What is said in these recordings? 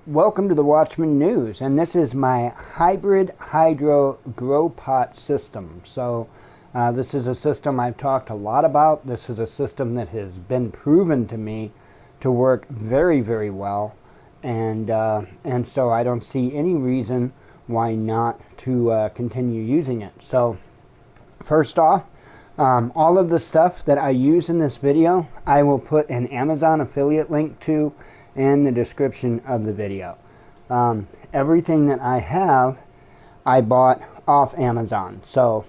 Welcome to the Watchman News, and this is my hybrid hydro grow pot system. So this is a system I've talked a lot about. This is a system that has been proven to me to work very, very well, and so I don't see any reason why not to continue using it. So first off, all of the stuff that I use in this video, I will put an Amazon affiliate link to in the description of the video. Everything that I have, I bought off Amazon, so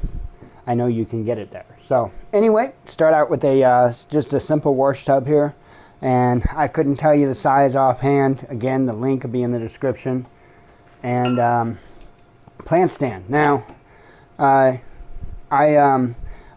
I know you can get it there. So anyway, start out with a just a simple wash tub here, and I couldn't tell you the size offhand. Again, the link will be in the description. And plant stand. Now,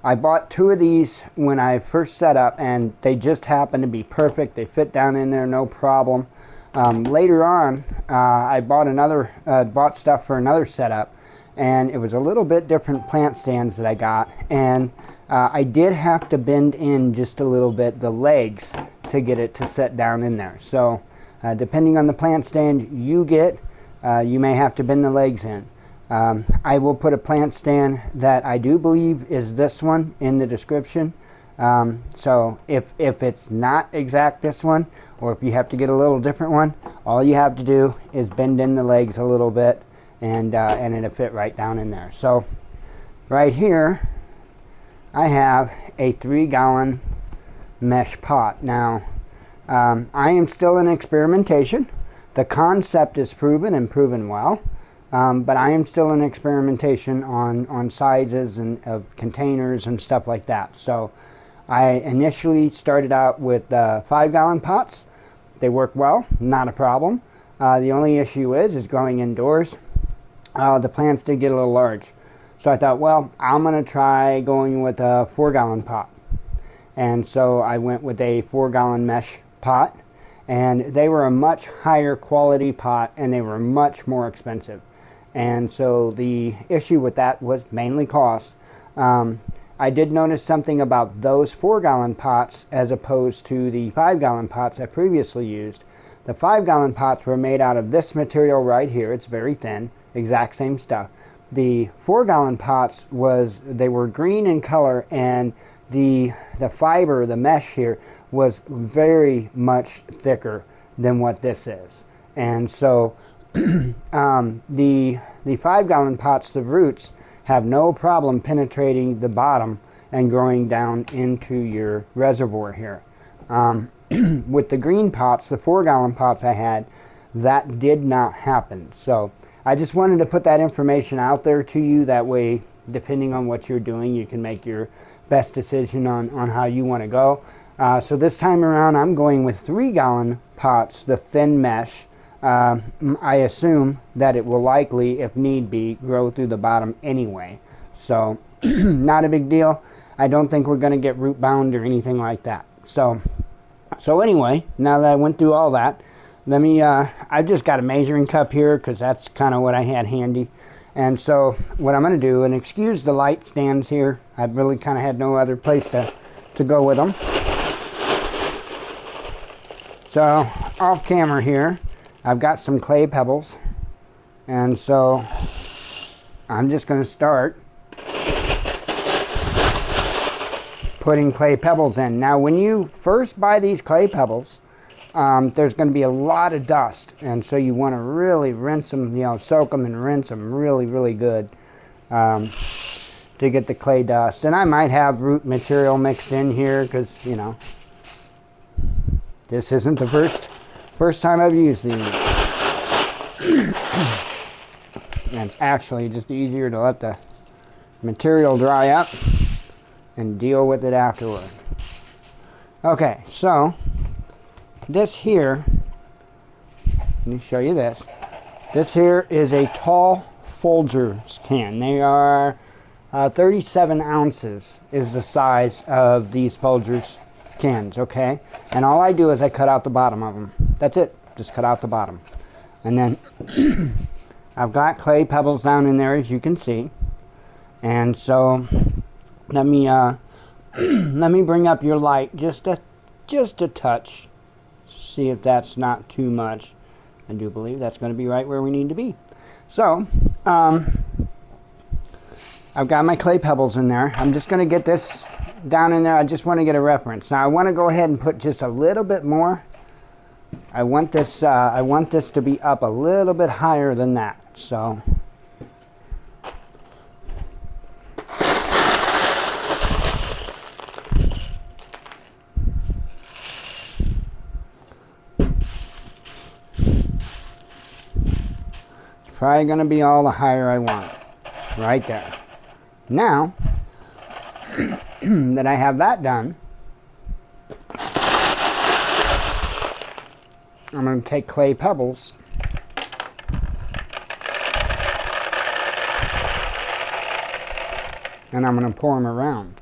I bought two of these when I first set up, and they just happened to be perfect. They fit down in there, no problem. Later on, I bought stuff for another setup, and it was a little bit different plant stands that I got, and I did have to bend in just a little bit the legs to get it to set down in there. So depending on the plant stand you get, you may have to bend the legs in. I will put a plant stand that I do believe is this one in the description. So if it's not exact this one, or if you have to get a little different one, all you have to do is bend in the legs a little bit, and it'll fit right down in there. So right here I have a 3-gallon mesh pot. Now I am still in experimentation. The concept is proven and proven well. But I am still in experimentation on sizes and of containers and stuff like that. So I initially started out with 5-gallon pots. They work well, not a problem. The only issue is growing indoors. The plants did get a little large. So I thought, well, I'm going to try going with a 4-gallon pot. And so I went with a 4-gallon mesh pot. And they were a much higher quality pot, and they were much more expensive. And so the issue with that was mainly cost. I did notice something about those 4-gallon pots as opposed to the 5-gallon pots I previously used. The 5-gallon pots were made out of this material right here. It's very thin, exact same stuff. The 4-gallon pots they were green in color, and the fiber, the mesh here, was very much thicker than what this is. And so the 5-gallon pots, the roots have no problem penetrating the bottom and growing down into your reservoir here. With the green pots, the 4-gallon pots I had, that did not happen. So I just wanted to put that information out there to you. That way, depending on what you're doing, you can make your best decision on how you want to go. So this time around, I'm going with 3-gallon pots, the thin mesh. I assume that it will likely, if need be, grow through the bottom anyway. So not a big deal. I don't think we're going to get root bound or anything like that. So anyway, now that I went through all that, let me, I've just got a measuring cup here because that's kind of what I had handy. And so what I'm going to do, and excuse the light stands here, I've really kind of had no other place to go with them. So off camera here, I've got some clay pebbles, and so I'm just going to start putting clay pebbles in. Now when you first buy these clay pebbles, there's going to be a lot of dust, and so you want to really rinse them, soak them and rinse them really, really good to get the clay dust. And I might have root material mixed in here because, this isn't the first time I've used these. And it's actually just easier to let the material dry up and deal with it afterward. Okay, so this here, let me show you this. This here is a tall Folgers can. They are 37 ounces is the size of these Folgers cans, okay? And all I do is I cut out the bottom of them. That's it, just cut out the bottom. And then I've got clay pebbles down in there, as you can see. And so let me bring up your light just a touch. See if that's not too much. I do believe that's going to be right where we need to be. So, I've got my clay pebbles in there. I'm just going to get this down in there. I just want to get a reference. Now I want to go ahead and put just a little bit more. I want this to be up a little bit higher than that. So it's probably going to be all the higher I want. Right there. Now that I have that done, I'm going to take clay pebbles and I'm going to pour them around.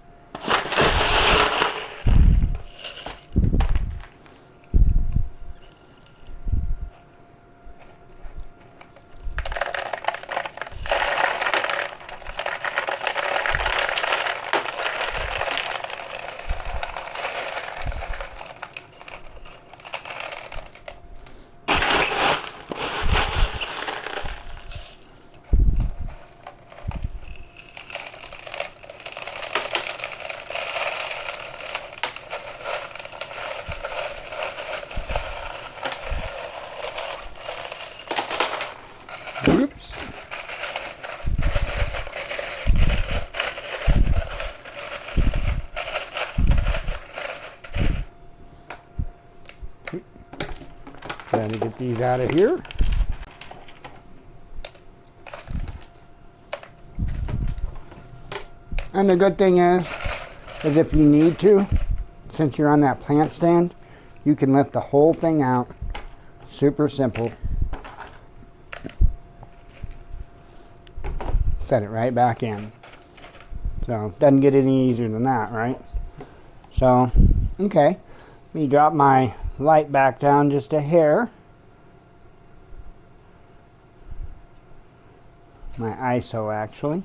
Oops. Trying to get these out of here. And the good thing is if you need to, since you're on that plant stand, you can lift the whole thing out. Super simple. Set it right back in. So doesn't get any easier than that, right? So, okay. Let me drop my light back down just a hair. My ISO actually.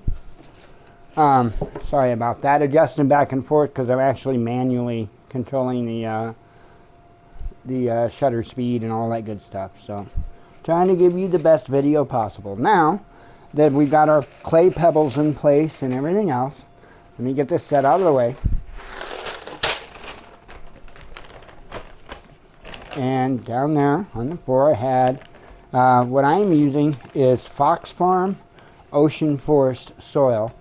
Sorry about that. Adjusting back and forth because I'm actually manually controlling the shutter speed and all that good stuff. So, trying to give you the best video possible. Now that we've got our clay pebbles in place and everything else, let me get this set out of the way. And down there on the floor I had, what I'm using is Fox Farm Ocean Forest soil.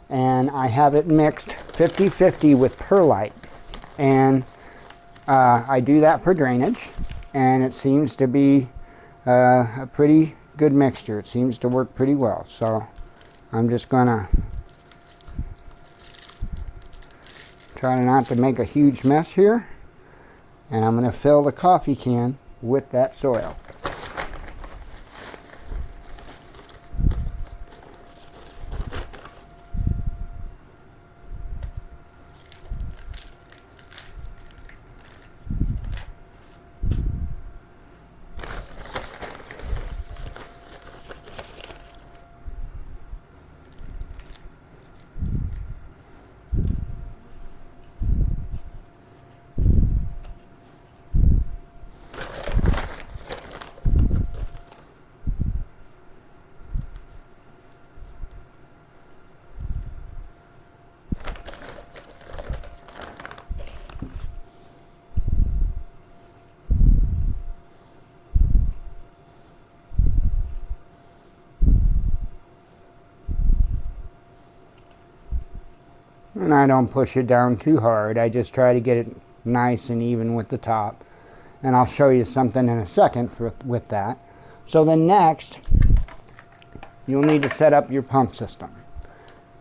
And I have it mixed 50-50 with perlite. And I do that for drainage. And it seems to be a pretty good mixture. It seems to work pretty well. So I'm just gonna try not to make a huge mess here, and I'm gonna fill the coffee can with that soil. And I don't push it down too hard. I just try to get it nice and even with the top. And I'll show you something in a second with that. So then next, you'll need to set up your pump system.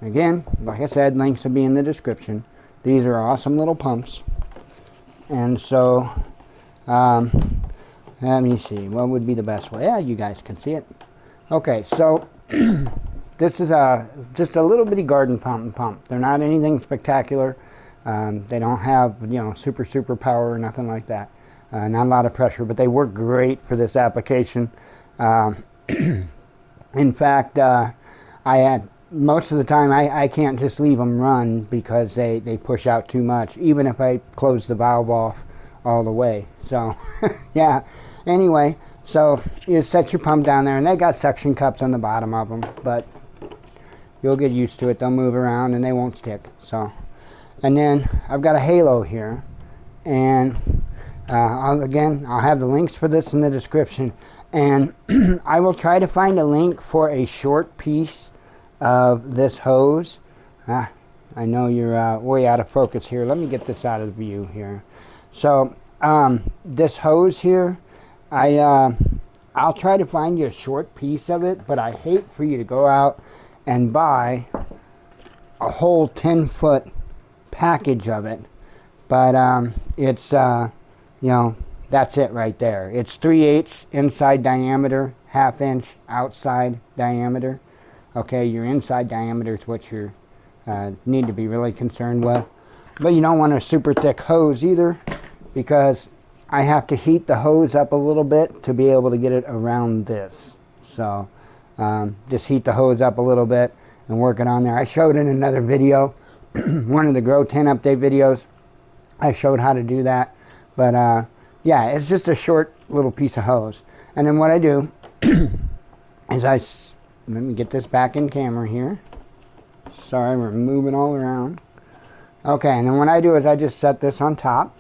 Again, like I said, links will be in the description. These are awesome little pumps. And so, let me see, what would be the best way? Yeah, you guys can see it. Okay, so this is just a little bitty garden fountain pump. They're not anything spectacular. They don't have, super power or nothing like that. Not a lot of pressure, but they work great for this application. In fact, most of the time I can't just leave them run because they push out too much, even if I close the valve off all the way. So, yeah. Anyway, So you set your pump down there, and they got suction cups on the bottom of them, but you'll get used to it. They'll move around and they won't stick. So, and then I've got a halo here, and I'll have the links for this in the description, and I will try to find a link for a short piece of this hose. I know you're way out of focus here. Let me get this out of view here. So this hose here, I'll try to find you a short piece of it, but I hate for you to go out and buy a whole 10-foot package of it. But it's you know, that's it right there. It's 3/8 inside diameter, 1/2 inch outside diameter. Okay, your inside diameter is what you need to be really concerned with. But you don't want a super thick hose either, because I have to heat the hose up a little bit to be able to get it around this. So just heat the hose up a little bit and work it on there. I showed in another video, one of the Grow 10 update videos, I showed how to do that. But yeah, it's just a short little piece of hose. And then what I do is let me get this back in camera here. Sorry, we're moving all around. Okay, and then what I do is I just set this on top,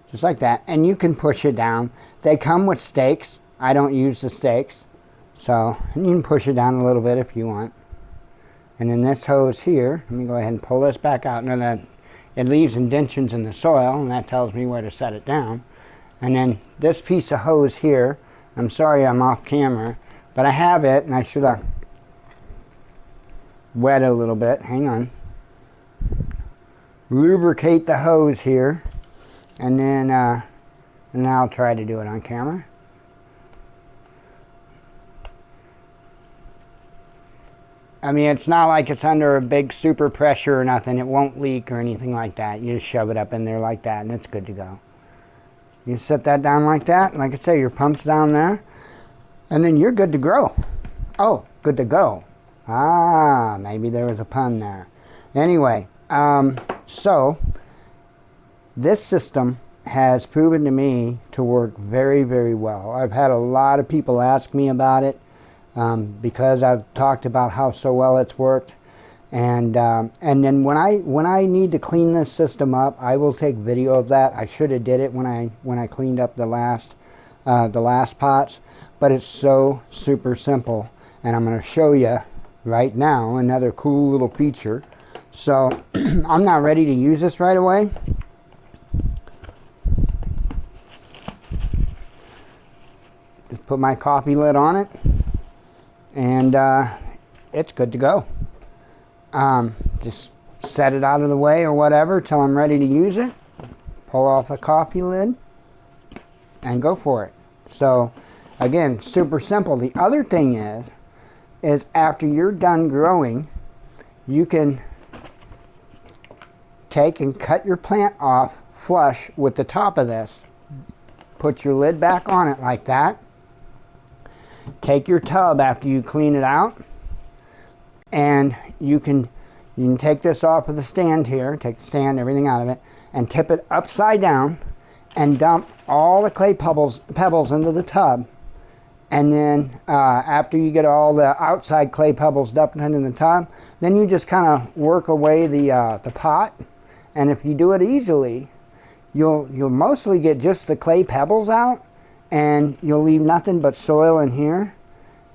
just like that, and you can push it down. They come with stakes. I don't use the stakes, so and you can push it down a little bit if you want. And then this hose here, let me go ahead and pull this back out. Now that it leaves indentions in the soil, and that tells me where to set it down. And then this piece of hose here, I'm sorry I'm off camera, but I have it, and I should have wet it a little bit. Hang on. Lubricate the hose here, and then I'll try to do it on camera. I mean, it's not like it's under a big super pressure or nothing. It won't leak or anything like that. You just shove it up in there like that, and it's good to go. You set that down like that. Like I say, your pump's down there, and then you're good to grow. Oh, good to go. Ah, maybe there was a pun there. Anyway, so this system has proven to me to work very, very well. I've had a lot of people ask me about it. Because I've talked about how so well it's worked, and then when I need to clean this system up, I will take video of that. I should have did it when I cleaned up the last pots, but it's so super simple, and I'm going to show you right now another cool little feature. So I'm not ready to use this right away. Just put my coffee lid on it, and it's good to go. Just set it out of the way or whatever till I'm ready to use it. Pull off the coffee lid and go for it. So again, super simple. The other thing is after you're done growing, you can take and cut your plant off flush with the top of this. Put your lid back on it like that. Take your tub after you clean it out, and you can take this off of the stand here, take the stand, everything out of it, and tip it upside down and dump all the clay pebbles into the tub. And then after you get all the outside clay pebbles dumped into the tub, then you just kind of work away the pot. And if you do it easily, you'll mostly get just the clay pebbles out, and you'll leave nothing but soil in here.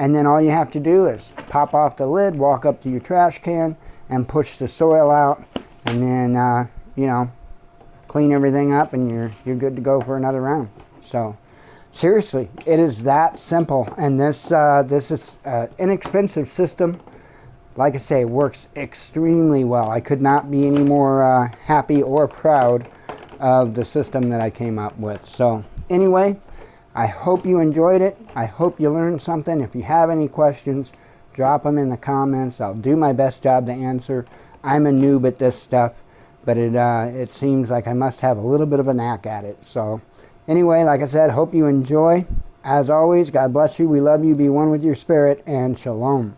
And then all you have to do is pop off the lid, walk up to your trash can, and push the soil out, and then you know, clean everything up, and you're good to go for another round. So seriously, it is that simple. And this is an inexpensive system. Like I say, it works extremely well. I could not be any more happy or proud of the system that I came up with. So anyway, I hope you enjoyed it. I hope you learned something. If you have any questions, drop them in the comments. I'll do my best job to answer. I'm a noob at this stuff, but it seems like I must have a little bit of a knack at it. So anyway, like I said, hope you enjoy. As always, God bless you. We love you. Be one with your spirit, and shalom.